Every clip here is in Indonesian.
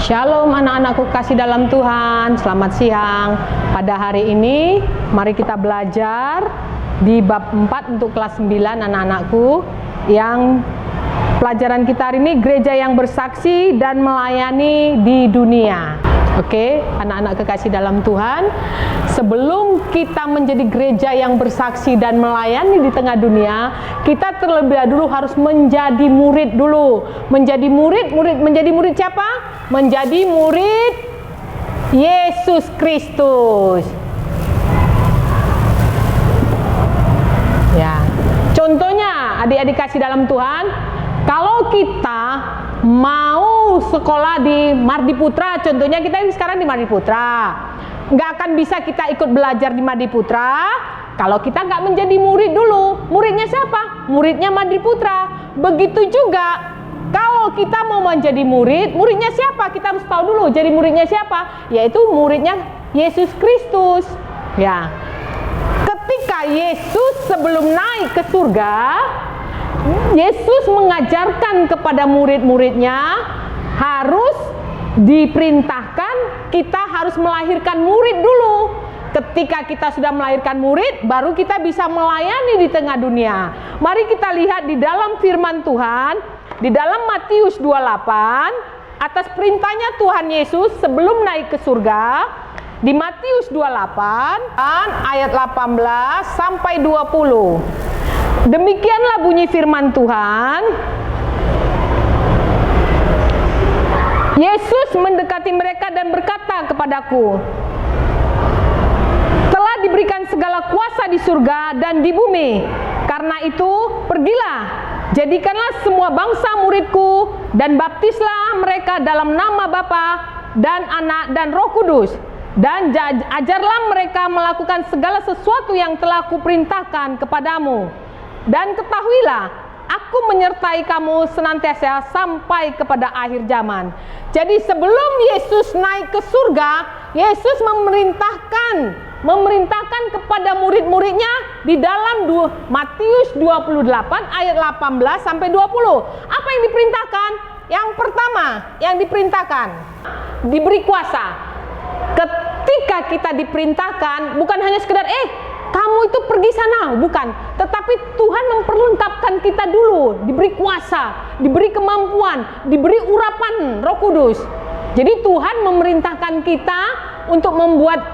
Shalom anak-anakku kasih dalam Tuhan, selamat siang. Pada hari ini mari kita belajar di bab 4 untuk kelas 9 anak-anakku. Yang pelajaran kita hari ini gereja yang bersaksi dan melayani di dunia. Oke, anak-anak kekasih dalam Tuhan, sebelum kita menjadi gereja yang bersaksi dan melayani di tengah dunia, kita terlebih dahulu harus menjadi murid dulu. Menjadi murid siapa? Menjadi murid Yesus Kristus. Ya. Contohnya, adik-adik kasih dalam Tuhan, kalau kita mau sekolah di Mardi Putra, contohnya kita sekarang di Mardi Putra, nggak akan bisa kita ikut belajar di Mardi Putra kalau kita nggak menjadi murid dulu. Muridnya siapa? Muridnya Mardi Putra. Begitu juga kalau kita mau menjadi murid, muridnya siapa? Kita harus tahu dulu jadi muridnya siapa, yaitu muridnya Yesus Kristus. Ya, ketika Yesus sebelum naik ke surga, Yesus mengajarkan kepada murid-muridnya harus diperintahkan kita harus melahirkan murid dulu. Ketika kita sudah melahirkan murid, baru kita bisa melayani di tengah dunia. Mari kita lihat di dalam firman Tuhan, di dalam Matius 28, atas perintahnya Tuhan Yesus sebelum naik ke surga, di Matius 28 ayat 18 sampai 20. Demikianlah bunyi firman Tuhan. Yesus mendekati mereka dan berkata kepadaku, telah diberikan segala kuasa di surga dan di bumi. Karena itu, pergilah, jadikanlah semua bangsa muridku dan baptislah mereka dalam nama Bapa dan Anak dan Roh Kudus. Dan ajarlah mereka melakukan segala sesuatu yang telah kuperintahkan kepadamu. Dan ketahuilah, aku menyertai kamu senantiasa sampai kepada akhir zaman. Jadi sebelum Yesus naik ke surga, Yesus memerintahkan kepada murid-muridnya di dalam Matius 28 ayat 18 sampai 20. Apa yang diperintahkan? Yang pertama, yang diperintahkan, diberi kuasa. Ketika kita diperintahkan, bukan hanya sekedar kamu itu pergi sana, bukan. Tetapi Tuhan memperlengkapkan kita dulu, diberi kuasa, diberi kemampuan, diberi urapan Roh Kudus. Jadi Tuhan memerintahkan kita untuk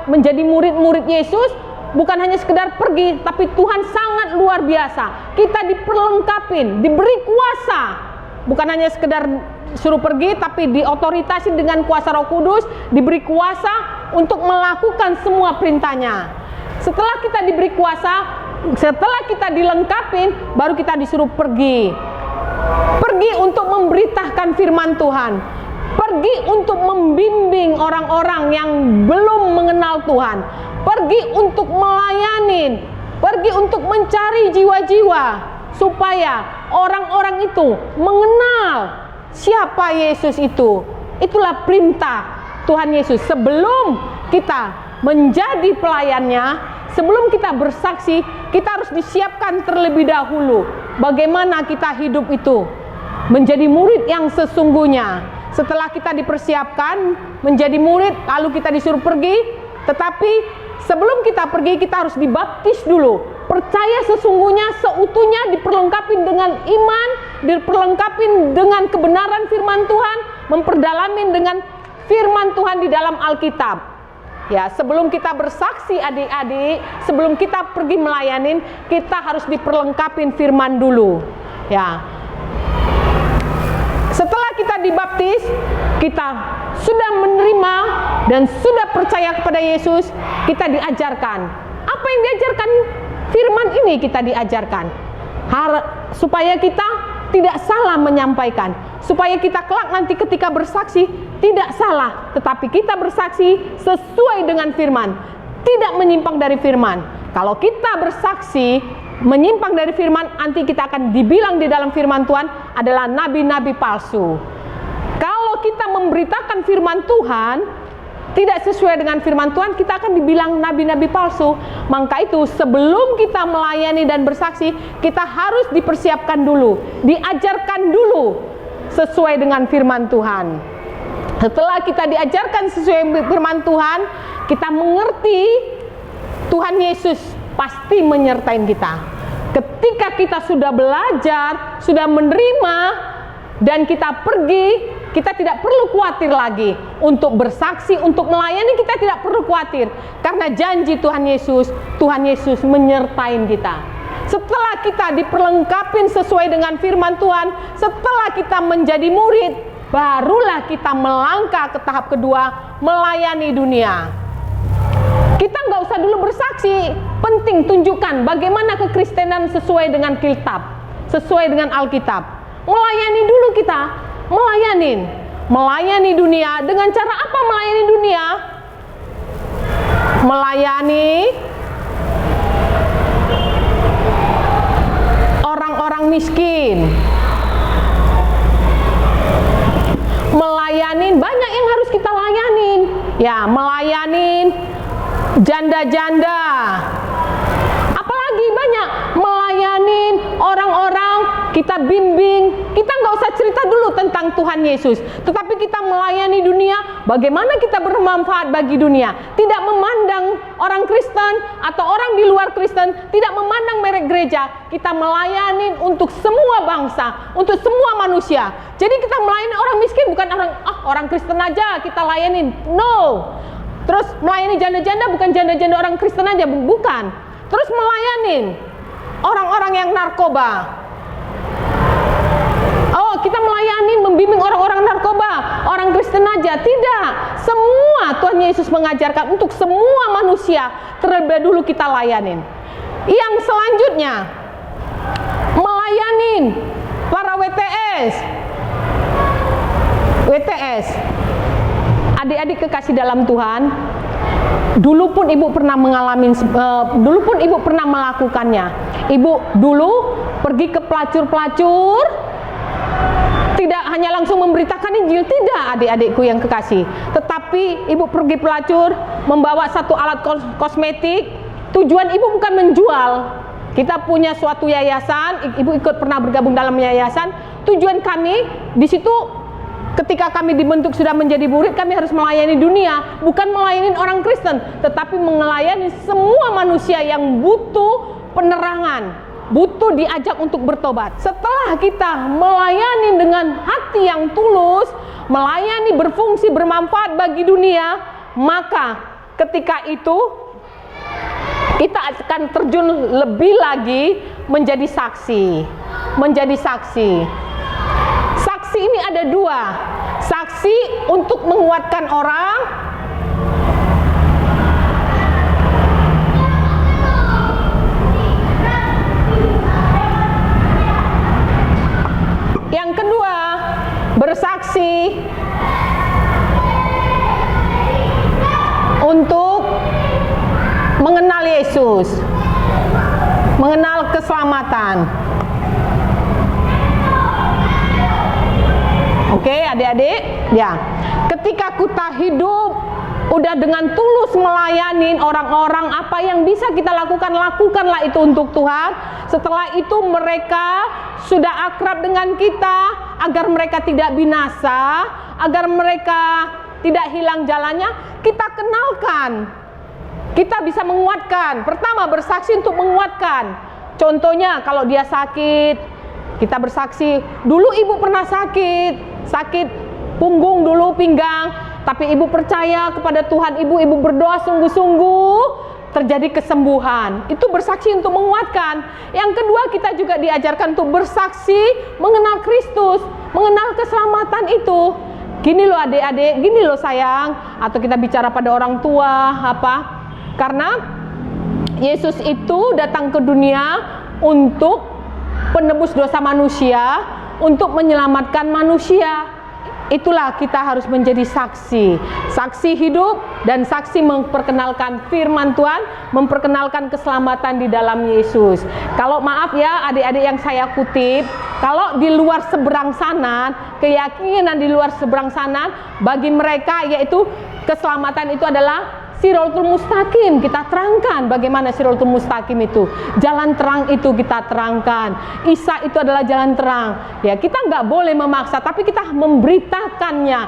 menjadi murid-murid Yesus, bukan hanya sekedar pergi, tapi Tuhan sangat luar biasa. Kita diperlengkapin, diberi kuasa. Bukan hanya sekedar suruh pergi, tapi diotoritasi dengan kuasa Roh Kudus, diberi kuasa untuk melakukan semua perintahnya. Setelah kita diberi kuasa, setelah kita dilengkapin, baru kita disuruh pergi. Pergi untuk memberitakan firman Tuhan. Pergi untuk membimbing orang-orang yang belum mengenal Tuhan. Pergi untuk melayani. Pergi untuk mencari jiwa-jiwa supaya orang-orang itu mengenal siapa Yesus itu. Itulah perintah Tuhan Yesus. Sebelum kita menjadi pelayannya, sebelum kita bersaksi, kita harus disiapkan terlebih dahulu bagaimana kita hidup itu menjadi murid yang sesungguhnya. Setelah kita dipersiapkan menjadi murid, lalu kita disuruh pergi. Tetapi sebelum kita pergi, kita harus dibaptis dulu. Percaya sesungguhnya, seutuhnya, diperlengkapi dengan iman, diperlengkapi dengan kebenaran firman Tuhan, memperdalamin dengan firman Tuhan di dalam Alkitab. Ya, sebelum kita bersaksi adik-adik, sebelum kita pergi melayanin, kita harus diperlengkapin firman dulu. Ya. Setelah kita dibaptis, kita sudah menerima dan sudah percaya kepada Yesus, kita diajarkan. Apa yang diajarkan? Firman ini kita diajarkan. Supaya kita tidak salah menyampaikan. Supaya kita kelak nanti ketika bersaksi tidak salah, tetapi kita bersaksi sesuai dengan firman, tidak menyimpang dari firman. Kalau kita bersaksi menyimpang dari firman, nanti kita akan dibilang di dalam firman Tuhan adalah nabi-nabi palsu. Kalau kita memberitakan firman Tuhan tidak sesuai dengan firman Tuhan, kita akan dibilang nabi-nabi palsu. Maka itu sebelum kita melayani dan bersaksi, kita harus dipersiapkan dulu, diajarkan dulu sesuai dengan firman Tuhan. Setelah kita diajarkan sesuai firman Tuhan, kita mengerti Tuhan Yesus pasti menyertai kita. Ketika kita sudah belajar, sudah menerima, dan kita pergi, kita tidak perlu khawatir lagi untuk bersaksi, untuk melayani. Kita tidak perlu khawatir karena janji Tuhan Yesus menyertai kita. Setelah kita diperlengkapi sesuai dengan firman Tuhan, setelah kita menjadi murid, barulah kita melangkah ke tahap kedua, melayani dunia. Kita nggak usah dulu bersaksi, penting tunjukkan bagaimana kekristenan sesuai dengan kitab, sesuai dengan Alkitab. Melayani dulu kita, melayani dunia. Dengan cara apa melayani dunia? Melayani orang-orang miskin, melayani banyak yang harus kita layanin, ya, melayani janda-janda, apalagi banyak, melayani orang-orang, kita bimbing. Kita nggak usah cerita dulu tentang Tuhan Yesus, tetapi kita melayani dunia. Bagaimana kita bermanfaat bagi dunia, tidak memandang orang Kristen atau orang di luar Kristen, tidak memandang merek gereja. Kita melayani untuk semua bangsa, untuk semua manusia. Jadi kita melayani orang miskin, bukan orang Kristen aja kita layanin, no. Terus melayani janda-janda, bukan janda-janda orang Kristen aja, bukan. Terus melayani orang-orang yang narkoba. Oh, kita melayani, membimbing orang-orang narkoba, orang Kristen aja. Tidak. Semua Tuhan Yesus mengajarkan untuk semua manusia, terlebih dulu kita layanin. Yang selanjutnya, melayani para WTS. Adik-adik kekasih dalam Tuhan, dulu pun ibu pernah melakukannya. Ibu dulu pergi ke pelacur-pelacur, tidak hanya langsung memberitakan Injil, tidak adik-adikku yang kekasih, tetapi ibu pergi pelacur, membawa satu alat kosmetik. Tujuan ibu bukan menjual. Kita punya suatu yayasan, ibu pernah bergabung dalam yayasan. Tujuan kami di situ, ketika kami dibentuk sudah menjadi murid, kami harus melayani dunia, bukan melayani orang Kristen, tetapi melayani semua manusia yang butuh penerangan, butuh diajak untuk bertobat. Setelah kita melayani dengan hati yang tulus, melayani berfungsi bermanfaat bagi dunia, maka ketika itu kita akan terjun lebih lagi menjadi saksi. Saksi ini ada dua. Saksi untuk menguatkan orang, yang kedua bersaksi untuk mengenal Yesus, mengenal keselamatan. Oke, adik-adik, ya. Ketika kita hidup udah dengan tulus melayani orang-orang, apa yang bisa kita lakukan, lakukanlah itu untuk Tuhan. Setelah itu mereka sudah akrab dengan kita, agar mereka tidak binasa, agar mereka tidak hilang jalannya, kita kenalkan. Kita bisa menguatkan. Pertama, bersaksi untuk menguatkan. Contohnya kalau dia sakit, kita bersaksi, dulu ibu pernah sakit punggung dulu, pinggang, tapi ibu percaya kepada Tuhan, ibu berdoa sungguh-sungguh, terjadi kesembuhan. Itu bersaksi untuk menguatkan. Yang kedua, kita juga diajarkan untuk bersaksi mengenal Kristus, mengenal keselamatan itu. Gini loh adik-adik, gini loh sayang, atau kita bicara pada orang tua, karena Yesus itu datang ke dunia untuk penebus dosa manusia, untuk menyelamatkan manusia. Itulah kita harus menjadi saksi hidup dan saksi memperkenalkan firman Tuhan, memperkenalkan keselamatan di dalam Yesus. Kalau maaf ya adik-adik yang saya kutip, kalau di luar seberang sana, keyakinan di luar seberang sana, bagi mereka yaitu keselamatan itu adalah Siratul Mustaqim. Kita terangkan bagaimana Siratul Mustaqim itu. Jalan terang itu kita terangkan. Isa itu adalah jalan terang. Ya, kita nggak boleh memaksa, tapi kita memberitakannya.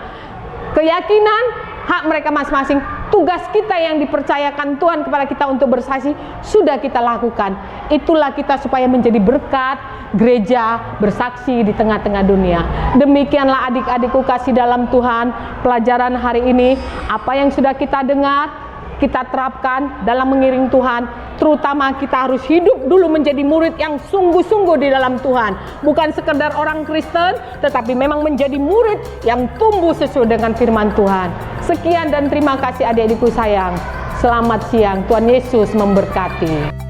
keyakinan, hak mereka masing-masing. Tugas kita yang dipercayakan Tuhan kepada kita untuk bersaksi sudah kita lakukan. Itulah kita supaya menjadi berkat gereja bersaksi di tengah-tengah dunia. Demikianlah adik-adikku kasih dalam Tuhan, pelajaran hari ini, apa yang sudah kita dengar, kita terapkan dalam mengiring Tuhan. Terutama kita harus hidup dulu menjadi murid yang sungguh-sungguh di dalam Tuhan. Bukan sekedar orang Kristen, tetapi memang menjadi murid yang tumbuh sesuai dengan firman Tuhan. Sekian dan terima kasih adik-adikku sayang. Selamat siang, Tuhan Yesus memberkati.